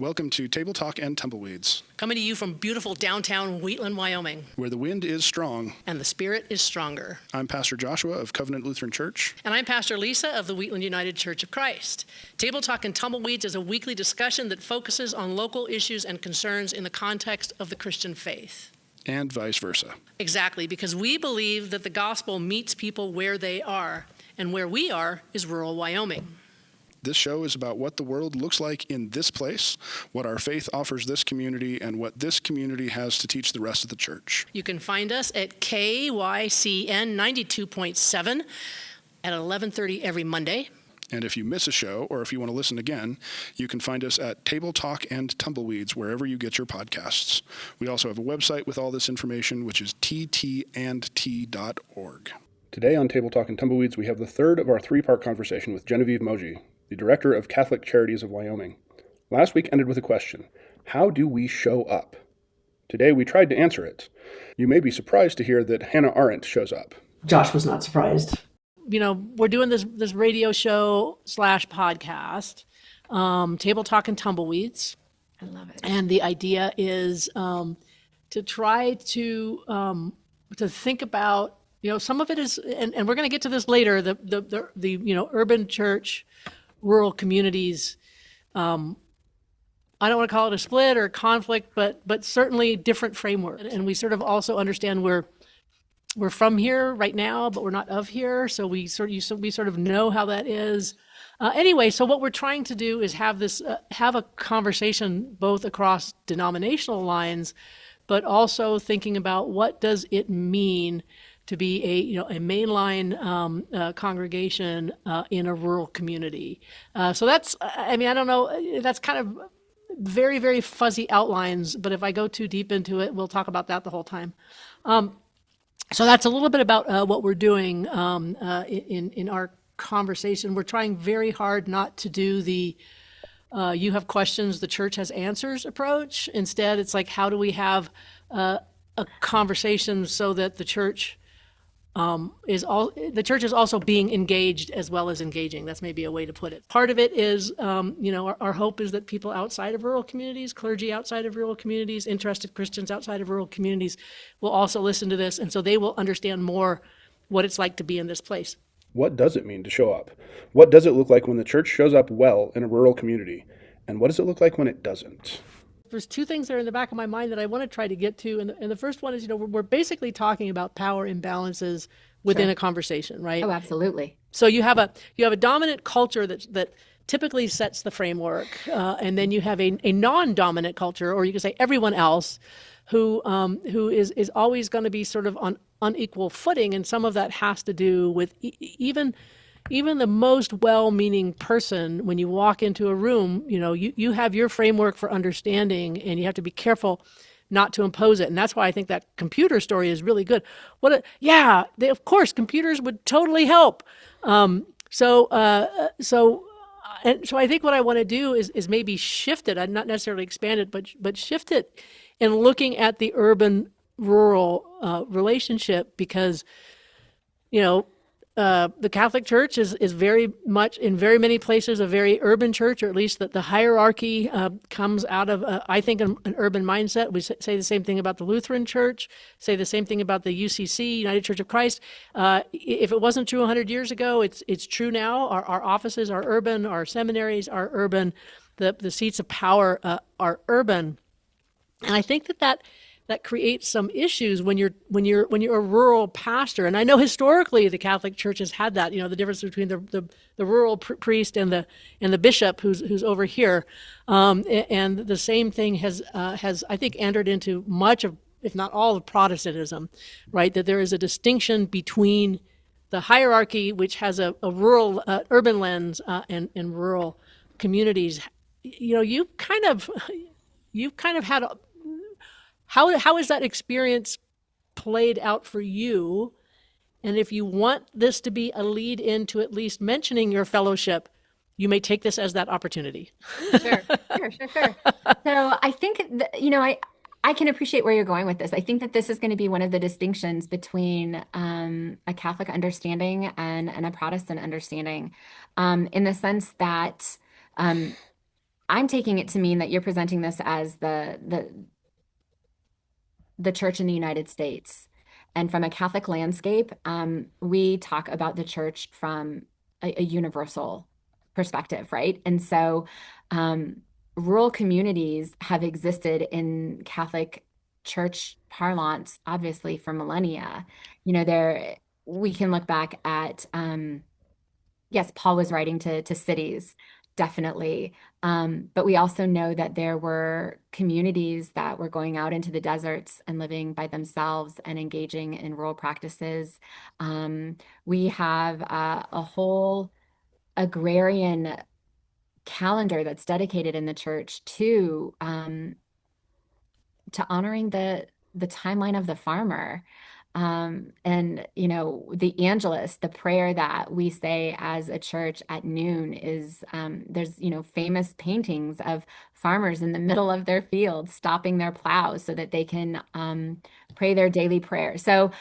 Welcome to Table Talk and Tumbleweeds, Coming to you from beautiful downtown Wheatland, Wyoming. where the wind is strong. And the spirit is stronger. I'm Pastor Joshua of Covenant Lutheran Church. And I'm Pastor Lisa of the Wheatland United Church of Christ. Table Talk and Tumbleweeds is a weekly discussion that focuses on local issues and concerns in the context of the Christian faith. And vice versa. Exactly, because we believe that the gospel meets people where they are, and where we are is rural Wyoming. This show is about what the world looks like in this place, what our faith offers this community, and what this community has to teach the rest of the church. You can find us at KYCN 92.7 at 11:30 every Monday. And if you miss a show, or if you want to listen again, you can find us at Table Talk and Tumbleweeds, wherever you get your podcasts. We also have a website with all this information, which is ttandt.org. Today on Table Talk and Tumbleweeds, we have the third of our three-part conversation with Genevieve Mougey, the director of Catholic Charities of Wyoming. Last week ended with a question: how do we show up? Today we tried to answer it. You may be surprised to hear that Hannah Arendt shows up. Josh was not surprised. You know, we're doing this radio show / podcast, Table Talk and Tumbleweeds. I love it. And the idea is to try to think about, some of it is, and we're going to get to this later, the urban church, rural communities. I don't want to call it a split or a conflict, but certainly different framework. And we sort of also understand we're from here right now, but we're not of here. So we sort of know how that is. Anyway, so what we're trying to do is have a conversation both across denominational lines, but also thinking about what does it mean to be a mainline congregation in a rural community. So that's, I don't know, that's kind of very, very fuzzy outlines, but if I go too deep into it, we'll talk about that the whole time. So that's a little bit about what we're doing in our conversation. We're trying very hard not to do the you have questions, the church has answers approach. Instead, it's like, how do we have a conversation so that the church is also being engaged as well as engaging. That's maybe a way to put it. Part of it is, our hope is that people outside of rural communities, clergy outside of rural communities, interested Christians outside of rural communities will also listen to this, and so they will understand more what it's like to be in this place. What does it mean to show up? What does it look like when the church shows up well in a rural community? And what does it look like when it doesn't? There's two things that are in the back of my mind that I want to try to get to. And the first one is, we're basically talking about power imbalances within a conversation, right? Oh, absolutely. So you have a dominant culture that typically sets the framework, and then you have a non-dominant culture, or you could say everyone else, who is always going to be sort of on unequal footing, and some of that has to do with even the most well-meaning person. When you walk into a room, you have your framework for understanding, and you have to be careful not to impose it. And that's why I think that computer story is really good. Of course, computers would totally help. So I think what I want to do is maybe shift it. I'd not necessarily expand it, but shift it in looking at the urban-rural relationship, because, the Catholic Church is very much, in very many places, a very urban church, or at least that the hierarchy comes out of, I think, an urban mindset. We say the same thing about the Lutheran Church, say the same thing about the UCC, United Church of Christ. If it wasn't true 100 years ago, it's true now. Our offices are urban, our seminaries are urban, the seats of power are urban. And I think that creates some issues when you're a rural pastor. And I know historically the Catholic Church has had that, the difference between the rural priest and the bishop who's over here. And the same thing has I think entered into much of, if not all, of Protestantism, right? That there is a distinction between the hierarchy, which has a rural urban lens, and rural communities. You've kind of had How is that experience played out for you? And if you want this to be a lead into at least mentioning your fellowship, you may take this as that opportunity. Sure. So I think I can appreciate where you're going with this. I think that this is going to be one of the distinctions between a Catholic understanding and a Protestant understanding, in the sense that I'm taking it to mean that you're presenting this as the church in the United States. And from a Catholic landscape, we talk about the church from a universal perspective, right? And so rural communities have existed in Catholic church parlance, obviously, for millennia. We can look back at, yes, Paul was writing to cities, definitely. But we also know that there were communities that were going out into the deserts and living by themselves and engaging in rural practices. We have a whole agrarian calendar that's dedicated in the church to honoring the timeline of the farmer. And the Angelus, the prayer that we say as a church at noon is there's famous paintings of farmers in the middle of their fields stopping their plows so that they can pray their daily prayer. So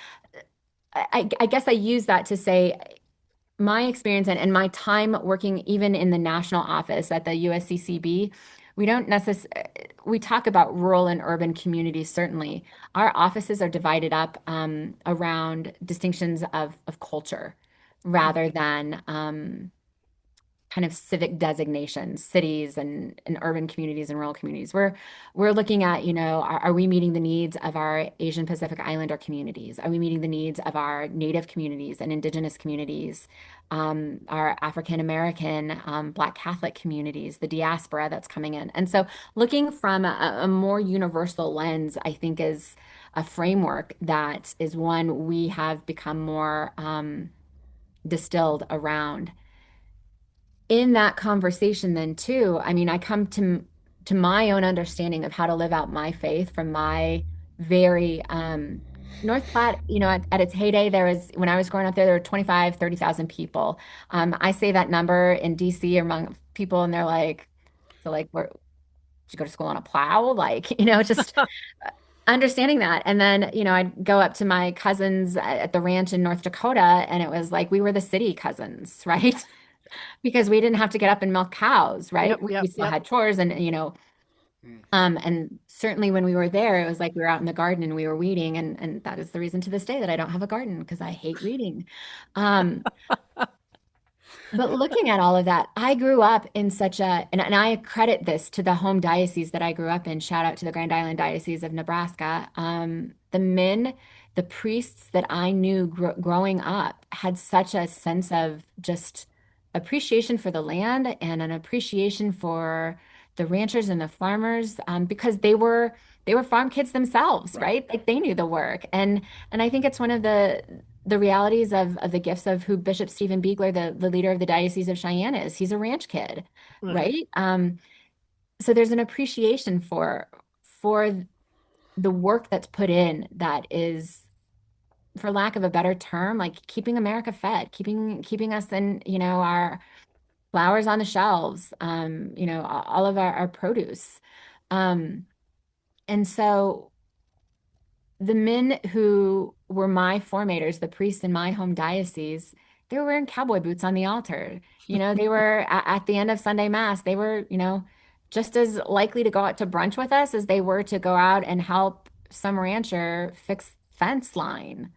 I guess I use that to say my experience and my time working even in the national office at the USCCB, we talk about rural and urban communities, certainly. Our offices are divided up around distinctions of culture rather than kind of civic designations, cities and urban communities and rural communities. We're looking at, are we meeting the needs of our Asian Pacific Islander communities? Are we meeting the needs of our Native communities and Indigenous communities, our African American, Black Catholic communities, the diaspora that's coming in? And so looking from a more universal lens, I think is a framework that is one we have become more distilled around. In that conversation then too, I mean, I come to my own understanding of how to live out my faith from my very North Platte, at its heyday, when I was growing up there were 25, 30,000 people. I say that number in DC among people and they're like, so like, did you go to school on a plow? Like, just understanding that. And then, I'd go up to my cousins at the ranch in North Dakota and it was like, we were the city cousins, right? Because we didn't have to get up and milk cows, right? Yep, We still yep. had chores and certainly when we were there, it was like we were out in the garden and we were weeding. And that is the reason to this day that I don't have a garden because I hate weeding. But looking at all of that, I grew up in and I credit this to the home diocese that I grew up in. Shout out to the Grand Island Diocese of Nebraska. The priests that I knew growing up had such a sense of just appreciation for the land and an appreciation for the ranchers and the farmers, because they were farm kids themselves, right? Like they knew the work. And I think it's one of the realities of the gifts of who Bishop Stephen Beegler, the leader of the Diocese of Cheyenne is. He's a ranch kid, right? So there's an appreciation for the work that's put in that is, for lack of a better term, like keeping America fed, keeping us in, our flowers on the shelves, all of our produce. And so the men who were my formators, the priests in my home diocese, they were wearing cowboy boots on the altar. They were at the end of Sunday Mass, they were, just as likely to go out to brunch with us as they were to go out and help some rancher fix fence line.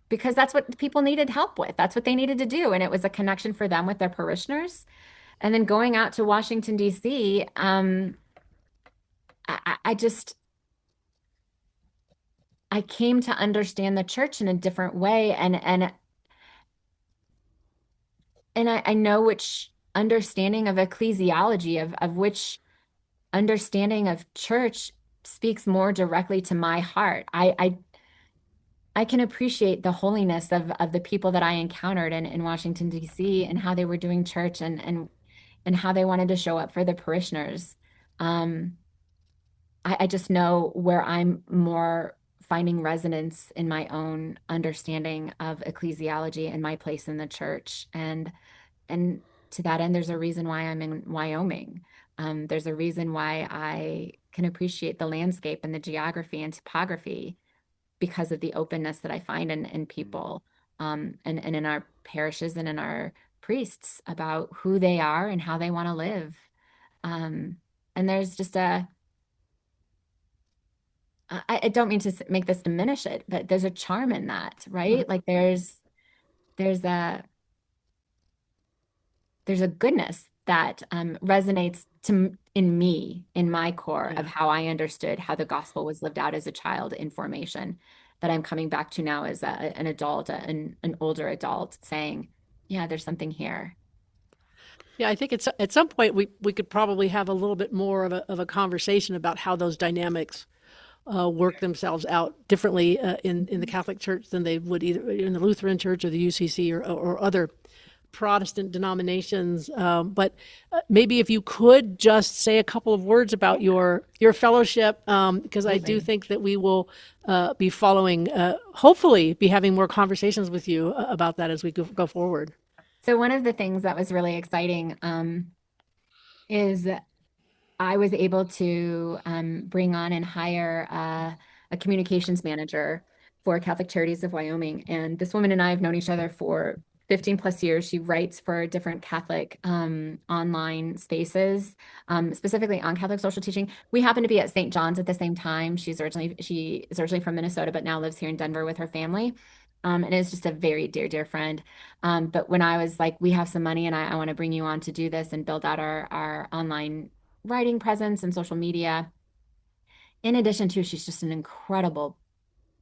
Because that's what people needed help with. That's what they needed to do. And it was a connection for them with their parishioners. And then going out to Washington, D.C., I came to understand the church in a different way. And I know which understanding of ecclesiology, of which understanding of church speaks more directly to my heart. I can appreciate the holiness of the people that I encountered in Washington, D.C. and how they were doing church and how they wanted to show up for the parishioners. I just know where I'm more finding resonance in my own understanding of ecclesiology and my place in the church. And to that end, there's a reason why I'm in Wyoming. There's a reason why I can appreciate the landscape and the geography and topography because of the openness that I find in people, and in our parishes and in our priests about who they are and how they want to live. And there's just I don't mean to make this diminish it, but there's a charm in that, right? Like there's a goodness that resonates in me, in my core of how I understood how the gospel was lived out as a child in formation, that I'm coming back to now as an adult, an older adult, saying, yeah, there's something here. Yeah, I think it's at some point we could probably have a little bit more of a conversation about how those dynamics work themselves out differently in the Catholic Church than they would either in the Lutheran Church or the UCC or other Protestant denominations. But maybe if you could just say a couple of words about your fellowship, because I do think that we will be following, hopefully, be having more conversations with you about that as we go forward. So one of the things that was really exciting is I was able to bring on and hire a communications manager for Catholic Charities of Wyoming. And this woman and I have known each other for 15 plus years. She writes for different Catholic online spaces, specifically on Catholic social teaching. We happen to be at St. John's at the same time. She is originally from Minnesota, but now lives here in Denver with her family. And is just a very dear, dear friend. But when I was like, we have some money and I want to bring you on to do this and build out our online writing presence and social media. In addition to, she's just an incredible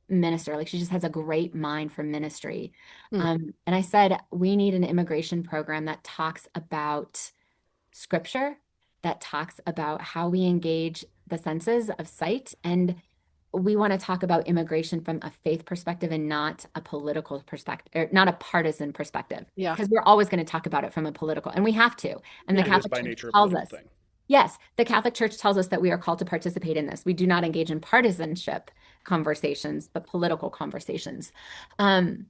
minister. Like she just has a great mind for ministry. And I said, we need an immigration program that talks about scripture, that talks about how we engage the senses of sight. And we want to talk about immigration from a faith perspective and not a political perspective, or not a partisan perspective. Yeah. Because we're always going to talk about it from a political, and we have to. And the Catholic Church tells us, yes, the Catholic Church tells us that we are called to participate in this. We do not engage in partisanship conversations, but political conversations. And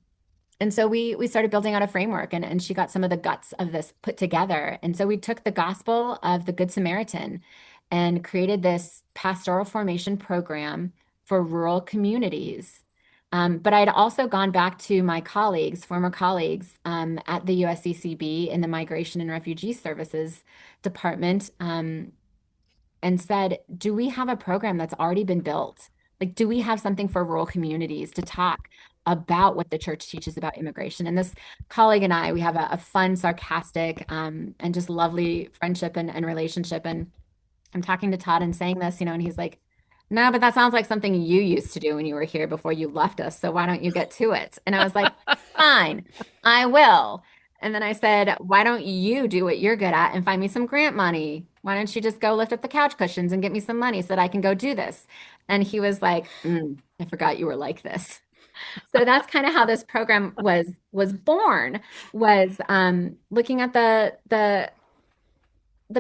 so we started building out a framework, and she got some of the guts of this put together. And so we took the gospel of the Good Samaritan and created this pastoral formation program for rural communities. But I'd also gone back to my colleagues, former colleagues at the USCCB in the Migration and Refugee Services Department, and said, do we have a program that's already been built? Like, do we have something for rural communities to talk about what the church teaches about immigration? And this colleague and I, we have a fun, sarcastic, and just lovely friendship and relationship. And I'm talking to Todd and saying this, and he's like, no, but that sounds like something you used to do when you were here before you left us. So why don't you get to it? And I was like, fine, I will. And then I said, why don't you do what you're good at and find me some grant money? Why don't you just go lift up the couch cushions and get me some money so that I can go do this? And he was like, I forgot you were like this. So that's kind of how this program was born, was looking at the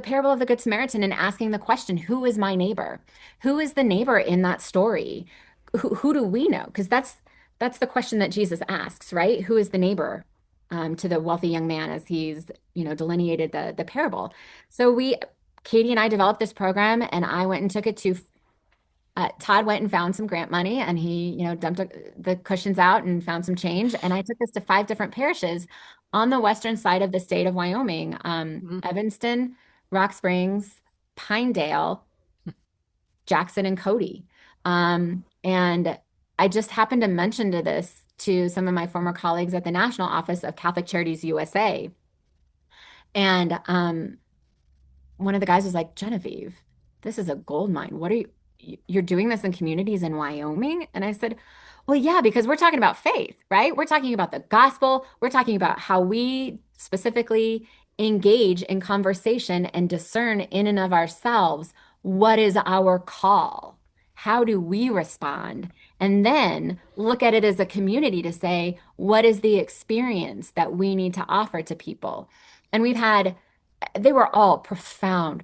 parable of the Good Samaritan and asking the question, who is my neighbor? Who is the neighbor in that story? Who do we know? Because that's the question that Jesus asks, right? Who is the neighbor to the wealthy young man as he's, delineated the parable. So Katie and I developed this program, and I went and took it to Todd went and found some grant money, and he, dumped the cushions out and found some change. And I took this to 5 different parishes on the western side of the state of Wyoming, Evanston, Rock Springs, Pinedale, Jackson, and Cody. And I just happened to mention this to some of my former colleagues at the National Office of Catholic Charities USA. And one of the guys was like, Genevieve, this is a gold mine. You're doing this in communities in Wyoming? And I said, well, yeah, because we're talking about faith, right? We're talking about the gospel. We're talking about how we specifically engage in conversation and discern in and of ourselves what is our call. How do we respond? And then look at it as a community to say, what is the experience that we need to offer to people? And they were all profound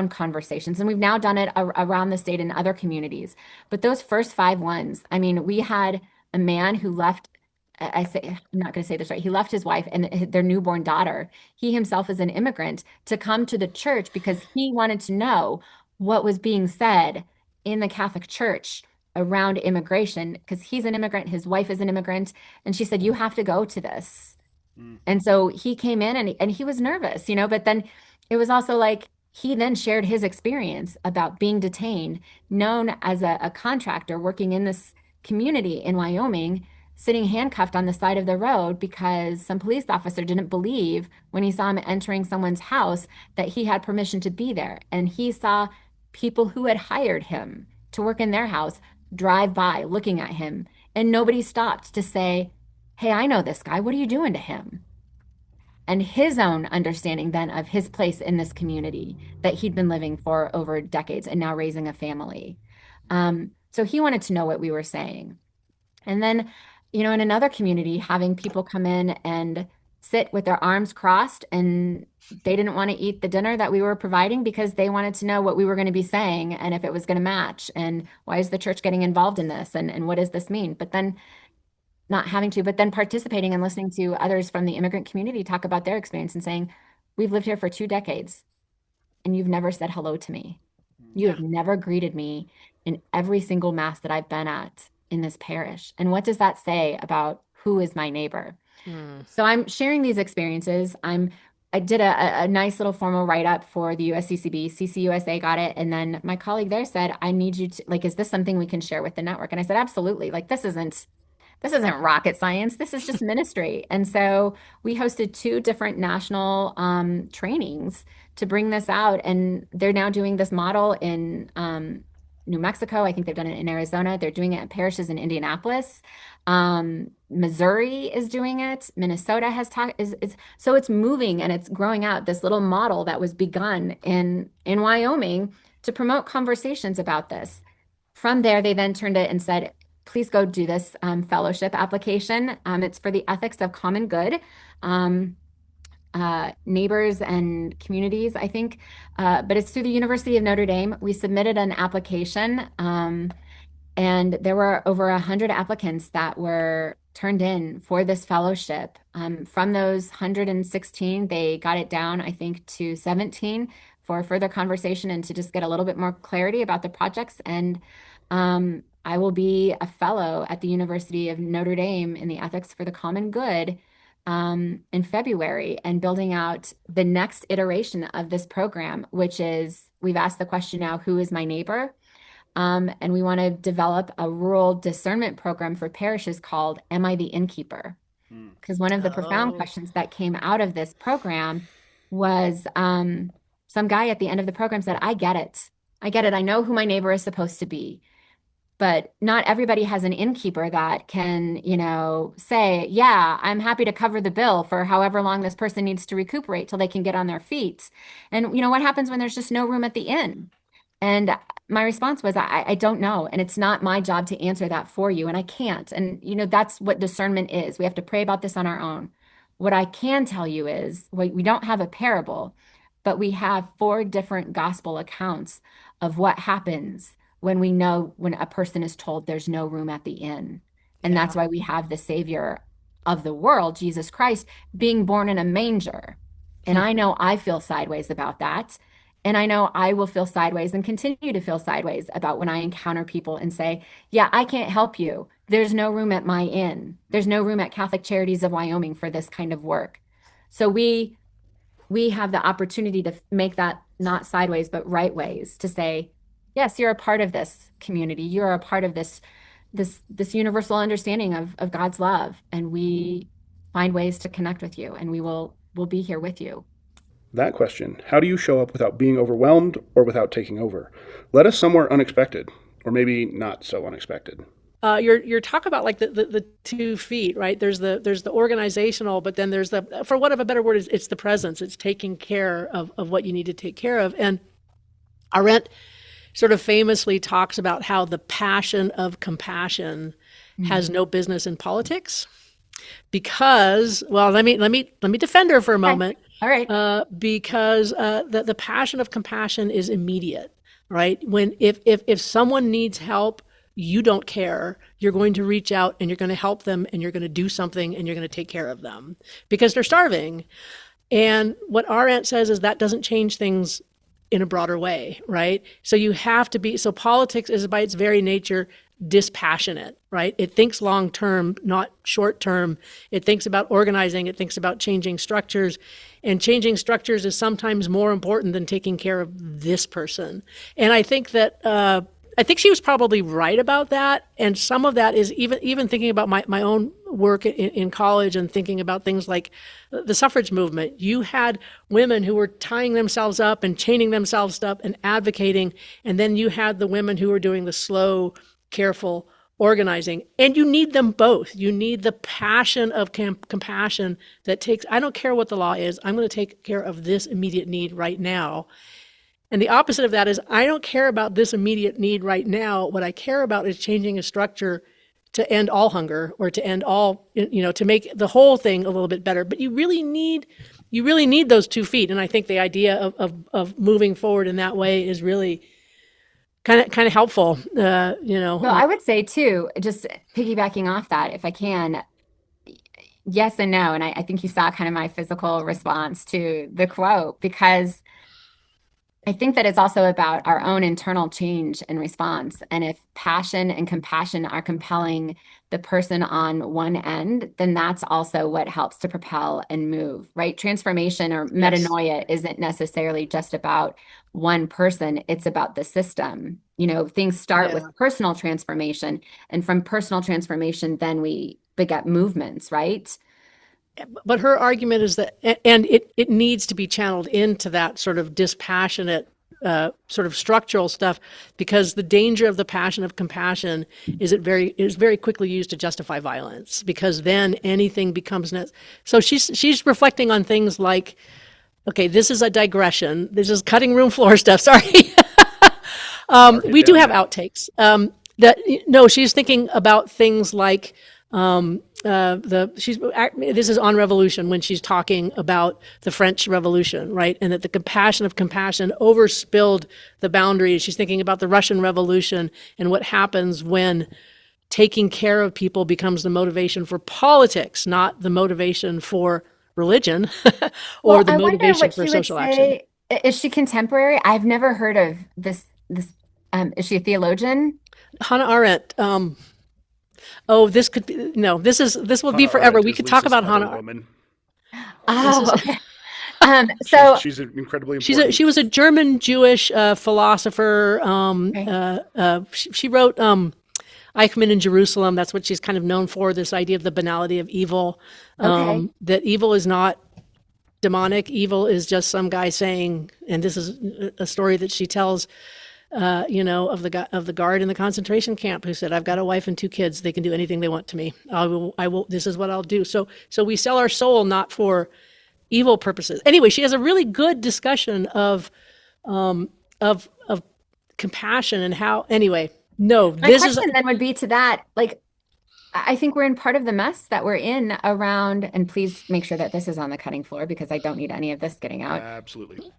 conversations. And we've now done it around the state in other communities. But those first 5 ones, I mean, we had a man who left, I'm not going to say this right. He left his wife and their newborn daughter. He himself is an immigrant, to come to the church because he wanted to know what was being said in the Catholic Church around immigration, because he's an immigrant, his wife is an immigrant. And she said, you have to go to this. And so he came in and he was nervous, but then it was also like, he then shared his experience about being detained, known as a contractor working in this community in Wyoming, sitting handcuffed on the side of the road because some police officer didn't believe when he saw him entering someone's house that he had permission to be there. And he saw people who had hired him to work in their house drive by looking at him, and nobody stopped to say, "Hey, I know this guy. What are you doing to him?" And his own understanding then of his place in this community that he'd been living for over decades and now raising a family. So he wanted to know what we were saying. And then, in another community, having people come in and sit with their arms crossed, and they didn't want to eat the dinner that we were providing because they wanted to know what we were going to be saying and if it was going to match, and why is the church getting involved in this, and what does this mean? But then not having to, but then participating and listening to others from the immigrant community talk about their experience and saying, we've lived here for 2 decades and you've never said hello to me. You have never greeted me in every single mass that I've been at in this parish. And what does that say about who is my neighbor? So I'm sharing these experiences. I did a nice little formal write-up for the USCCB. CCUSA got it. And then my colleague there said, I need you to, is this something we can share with the network? And I said, absolutely. This isn't rocket science. This is just ministry. And so we hosted 2 different national trainings to bring this out. And they're now doing this model in New Mexico. I think they've done it in Arizona. They're doing it at parishes in Indianapolis. Missouri is doing it. Minnesota has so it's moving and it's growing out, this little model that was begun in Wyoming to promote conversations about this. From there, they then turned it and said, please go do this fellowship application. It's for the ethics of common good, neighbors and communities, I think. But it's through the University of Notre Dame. We submitted an application, and there were over 100 applicants that were turned in for this fellowship. From those 116, they got it down, I think, to 17 for further conversation and to just get a little bit more clarity about the projects. And I will be a fellow at the University of Notre Dame in the Ethics for the Common Good in February, and building out the next iteration of this program, which is, we've asked the question now, who is my neighbor? And we want to develop a rural discernment program for parishes called Am I the Innkeeper? Because one of the profound questions that came out of this program was some guy at the end of the program said, I get it. I know who my neighbor is supposed to be. But not everybody has an innkeeper that can, say, yeah, I'm happy to cover the bill for however long this person needs to recuperate till they can get on their feet. And what happens when there's just no room at the inn? And my response was, I don't know. And it's not my job to answer that for you. And I can't. And, that's what discernment is. We have to pray about this on our own. What I can tell you is we don't have a parable, but we have 4 different gospel accounts of what happens when a person is told there's no room at the inn. And that's why we have the Savior of the world, Jesus Christ, being born in a manger. And I know I feel sideways about that. And I know I will feel sideways and continue to feel sideways about when I encounter people and say, yeah, I can't help you. There's no room at my inn. There's no room at Catholic Charities of Wyoming for this kind of work. So we have the opportunity to make that not sideways, but right ways, to say, yes, you're a part of this community. You're a part of this universal understanding of God's love. And we find ways to connect with you, and we'll be here with you. That question, how do you show up without being overwhelmed or without taking over, led us somewhere unexpected, or maybe not so unexpected. You're talking about the 2 feet, right? There's the organizational, but then there's for want of a better word, it's the presence. It's taking care of what you need to take care of. And Arendt sort of famously talks about how the passion of compassion has no business in politics, because, well, let me defend her for a moment. All right. Because the passion of compassion is immediate, right? When if someone needs help, you don't care. You're going to reach out and you're going to help them, and you're going to do something, and you're going to take care of them because they're starving. And what Arendt says is that doesn't change things in a broader way, right? So you have to be, so politics is by its very nature dispassionate, right? It thinks long term, not short term. It thinks about organizing. It thinks about changing structures. And changing structures is sometimes more important than taking care of this person. And I think that I think she was probably right about that. And some of that is even thinking about my own work in college and thinking about things like the suffrage movement. You had women who were tying themselves up and chaining themselves up and advocating. And then you had the women who were doing the slow, careful organizing. And you need them both. You need the passion of compassion that takes, I don't care what the law is, I'm going to take care of this immediate need right now. And the opposite of that is, I don't care about this immediate need right now. What I care about is changing a structure to end all hunger, or to end all, to make the whole thing a little bit better. But you really need those 2 feet. And I think the idea of moving forward in that way is really kind of helpful. Well, I would say too, just piggybacking off that, if I can, yes and no. And I think you saw kind of my physical response to the quote, because I think that it's also about our own internal change and response. And if passion and compassion are compelling the person on one end, then that's also what helps to propel and move, right? Transformation or metanoia isn't necessarily just about one person. It's about the system. Things start with personal transformation, and from personal transformation, then we beget movements, right? But her argument is that, and it needs to be channeled into that sort of dispassionate, sort of structural stuff, because the danger of the passion of compassion is very quickly used to justify violence, because then anything becomes so she's reflecting on things like, okay, this is a digression. This is cutting room floor stuff. Sorry. We do have outtakes. She's thinking about things like, this is on revolution, when she's talking about the French Revolution, right? And that the compassion of compassion overspilled the boundaries. She's thinking about the Russian Revolution and what happens when taking care of people becomes the motivation for politics, not the motivation for religion or the motivation for social action. Is she contemporary? I've never heard of this. Is she a theologian? Hannah Arendt. This could be this will be forever. We could talk about Hannah Arendt. Oh, okay. She's incredibly important. She was a German Jewish philosopher. She wrote Eichmann in Jerusalem. That's what she's kind of known for, this idea of the banality of evil. That evil is not demonic. Evil is just some guy saying, and this is a story that she tells, of the guard in the concentration camp who said, "I've got a wife and 2 kids. They can do anything they want to me. I will. This is what I'll do." So we sell our soul not for evil purposes. Anyway, she has a really good discussion of compassion and how. Anyway, no. My question then would be to that, like, I think we're in part of the mess that we're in around, and please make sure that this is on the cutting floor, because I don't need any of this getting out. Absolutely.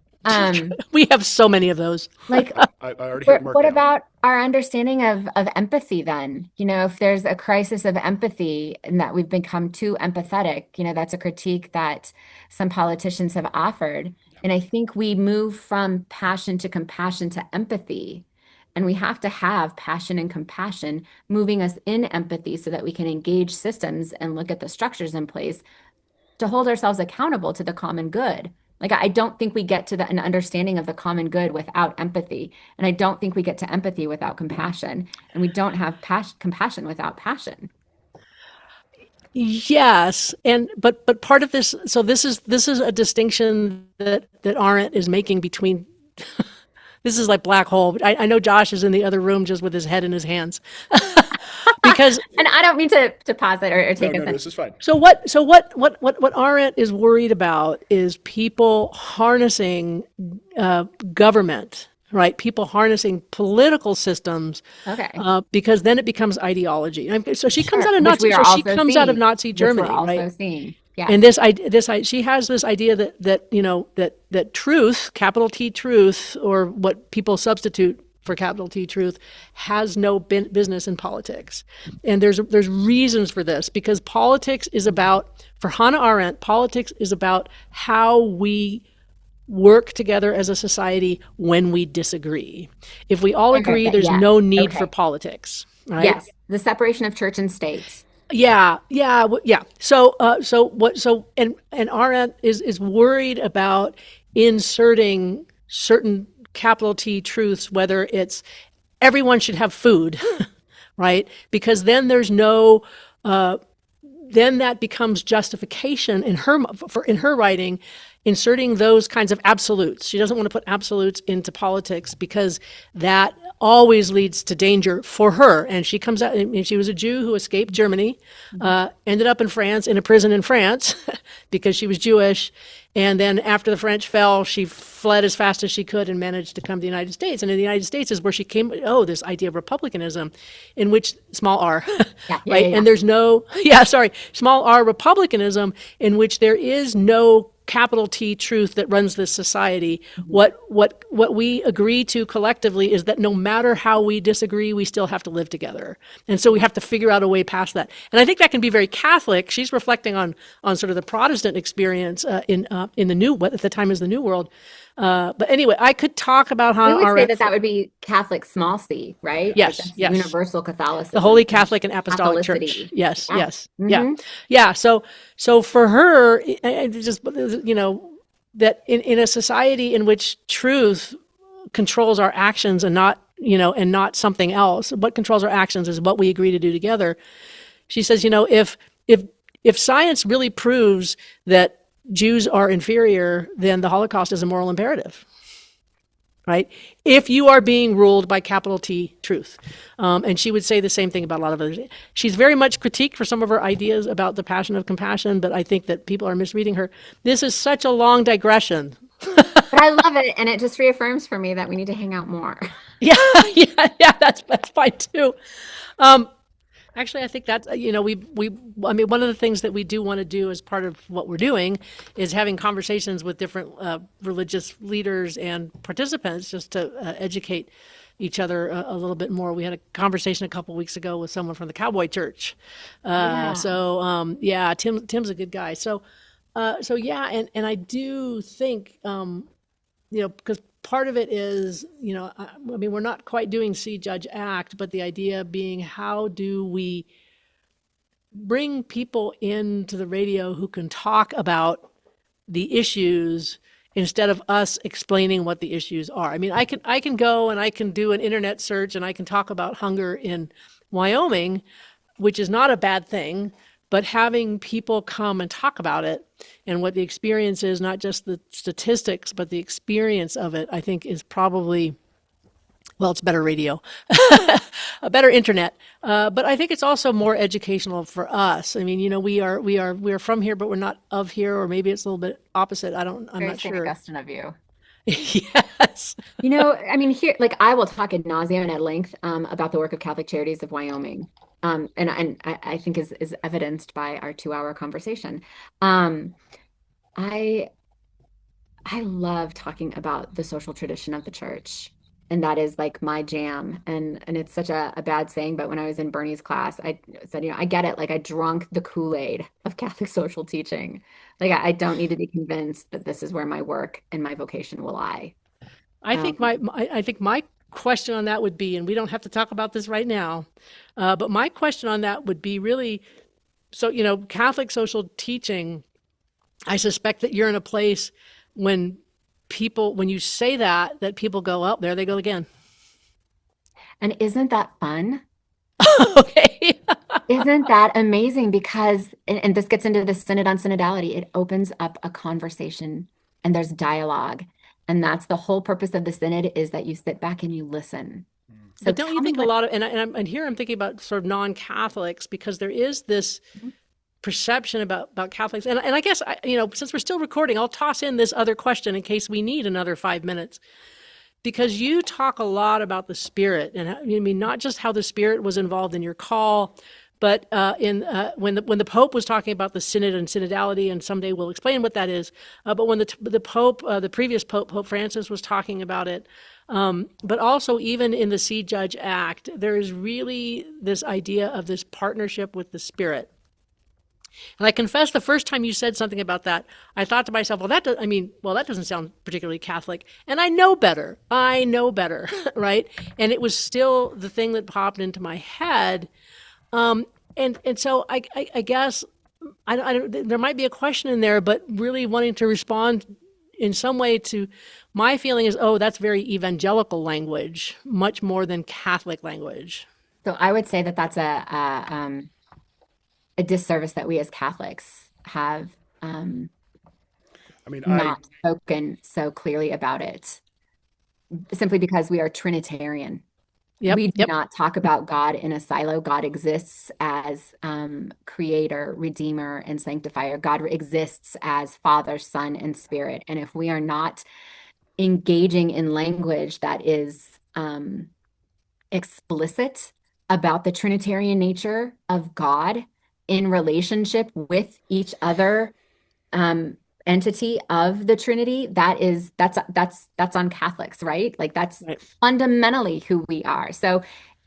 We have so many of those. Like, I already have marked what down. about our understanding of empathy then? If there's a crisis of empathy and that we've become too empathetic, that's a critique that some politicians have offered. And I think we move from passion to compassion to empathy. And we have to have passion and compassion moving us in empathy so that we can engage systems and look at the structures in place to hold ourselves accountable to the common good. Like, I don't think we get to an understanding of the common good without empathy. And I don't think we get to empathy without compassion. And we don't have compassion without passion. Yes. But part of this, so this is a distinction that Arendt is making between, this is like black hole. I know Josh is in the other room just with his head in his hands. Because, and I don't mean to pause it or take no, this is fine. So what Arendt is worried about is people harnessing government, right? People harnessing political systems, because then it becomes ideology. So she comes out of Nazi. So she comes out of Nazi Germany, right? Yeah. And she has this idea that truth, capital T truth, or what people substitute for capital T truth, has no business in politics. And there's reasons for this, because politics is about, for Hannah Arendt, politics is about how we work together as a society when we disagree. If we all agree, there's no need for politics. right? Yes, the separation of church and state. Yeah. And Arendt is worried about inserting certain capital T truths, whether it's everyone should have food, right? Because then there's no then that becomes justification in her writing, inserting those kinds of absolutes. She doesn't want to put absolutes into politics because that always leads to danger for her. And she comes out, and she was a Jew who escaped Germany, ended up in France, in a prison in France, because she was Jewish. And then after the French fell, she fled as fast as she could and managed to come to the United States. And in the United States is where she came, this idea of republicanism, in which, small r, right? And there's no, small r republicanism, in which there is no capital T truth that runs this society. What we agree to collectively is that no matter how we disagree, we still have to live together. And so we have to figure out a way past that. And I think that can be very Catholic. She's reflecting on sort of the Protestant experience in the new, what at the time is the New World. But anyway, I could talk about how We would say that would be Catholic small c, right? Yes, Like that's yes. Universal Catholicism. The Holy Catholic and Apostolic Catholicity. Church. Yes, Yeah. yes, Mhm. yeah. So for her, just that in a society in which truth controls our actions and not and not something else, what controls our actions is what we agree to do together. She says, if science really proves that Jews are inferior, then the Holocaust is a moral imperative, right? If you are being ruled by capital T truth. And she would say the same thing about a lot of others. She's very much critiqued for some of her ideas about the passion of compassion, but I think that people are misreading her. This is such a long digression. But I love it, and it just reaffirms for me that we need to hang out more. Yeah, that's fine too. Actually, I think that's, I mean, one of the things that we do want to do as part of what we're doing is having conversations with different religious leaders and participants, just to educate each other a little bit more. We had a conversation a couple weeks ago with someone from the Cowboy Church. Yeah. Tim's a good guy. And I do think, because part of it is, I mean, we're not quite doing see, judge, act, but the idea being, how do we bring people into the radio who can talk about the issues instead of us explaining what the issues are? I mean, I can go and I can do an internet search and I can talk about hunger in Wyoming, which is not a bad thing, but having people come and talk about it and what the experience is, not just the statistics, but the experience of it, I think is probably, well, it's better radio, a better internet. But I think it's also more educational for us. I mean, we're from here, but we're not of here, or maybe it's a little bit opposite. I'm Very not St. sure. Augustine of you. Yes. I mean, here, like I will talk ad nauseam and at length about the work of Catholic Charities of Wyoming, and I think is evidenced by our 2-hour conversation. I love talking about the social tradition of the church, and that is like my jam. And it's such a bad saying, but when I was in Bernie's class, I said, I get it. Like I drunk the Kool-Aid of Catholic social teaching. Like I don't need to be convinced that this is where my work and my vocation will lie. I think my question on that would be, and we don't have to talk about this right now, but my question on that would be really, so, Catholic social teaching, I suspect that you're in a place when you say that people go, oh, there they go again. And isn't that fun? Okay. Isn't that amazing? Because, and this gets into the synod on synodality, it opens up a conversation and there's dialogue. And that's the whole purpose of the synod, is that you sit back and you listen. So But don't you tell me think a what- lot of, and here I'm thinking about sort of non-Catholics, because there is this perception about Catholics. And I guess, since we're still recording, I'll toss in this other question in case we need another 5 minutes. Because you talk a lot about the Spirit, and I mean, not just how the Spirit was involved in your call, but when the Pope was talking about the Synod and synodality, and someday we'll explain what that is. But when the Pope, the previous Pope, Pope Francis, was talking about it, but also even in the See, Judge, Act, there is really this idea of this partnership with the Spirit. And I confess the first time you said something about that, I thought to myself, that doesn't sound particularly Catholic. And I know better. Right? And it was still the thing that popped into my head. And so I guess there might be a question in there, but really wanting to respond in some way to my feeling is, that's very evangelical language, much more than Catholic language. So I would say that that's a disservice that we as Catholics have I mean, not spoken so clearly about it, simply because we are Trinitarian. We do not talk about God in a silo. God exists as creator, redeemer, and sanctifier. God exists as Father, Son, and Spirit. And if we are not engaging in language that is explicit about the Trinitarian nature of God in relationship with each other entity of the Trinity, that's on Catholics, right? Like that's fundamentally who we are. So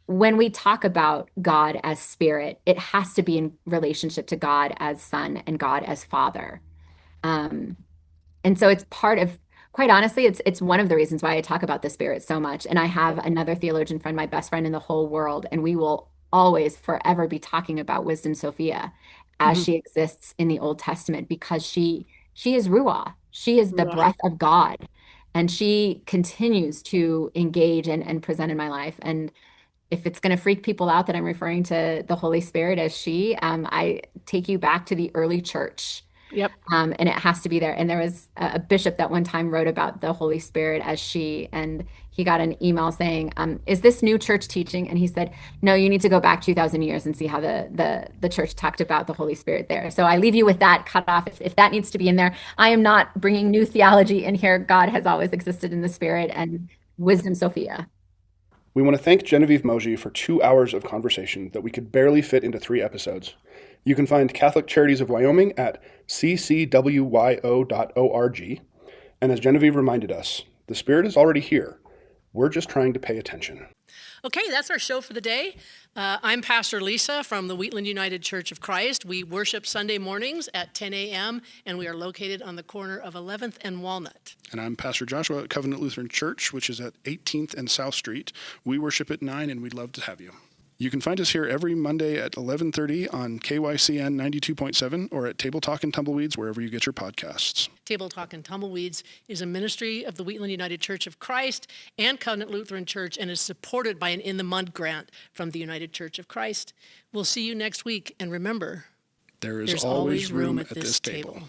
when we talk about God as Spirit, it has to be in relationship to God as Son and God as Father. And so it's part of, quite honestly, it's one of the reasons why I talk about the Spirit so much. And I have another theologian friend, my best friend in the whole world, and we will always forever be talking about Wisdom Sophia as she exists in the Old Testament, because she is Ruah. She is the breath of God. And she continues to engage and present in my life. And if it's going to freak people out that I'm referring to the Holy Spirit as she, I take you back to the early church. And it has to be there. And there was a bishop that one time wrote about the Holy Spirit as she, and he got an email saying, is this new church teaching? And he said, no, you need to go back 2,000 years and see how the church talked about the Holy Spirit there. So I leave you with that cut off. If that needs to be in there, I am not bringing new theology in here. God has always existed in the Spirit, and Wisdom Sophia. We want to thank Genevieve Mougey for 2 hours of conversation that we could barely fit into 3 episodes. You can find Catholic Charities of Wyoming at ccwyo.org. And as Genevieve reminded us, the Spirit is already here. We're just trying to pay attention. Okay, that's our show for the day. I'm Pastor Lisa from the Wheatland United Church of Christ. We worship Sunday mornings at 10 a.m., and we are located on the corner of 11th and Walnut. And I'm Pastor Joshua at Covenant Lutheran Church, which is at 18th and South Street. We worship at 9, and we'd love to have you. You can find us here every Monday at 11:30 on KYCN 92.7 or at Table Talk and Tumbleweeds, wherever you get your podcasts. Table Talk and Tumbleweeds is a ministry of the Wheatland United Church of Christ and Covenant Lutheran Church, and is supported by an In the Mud grant from the United Church of Christ. We'll see you next week, and remember, there's always room at this table.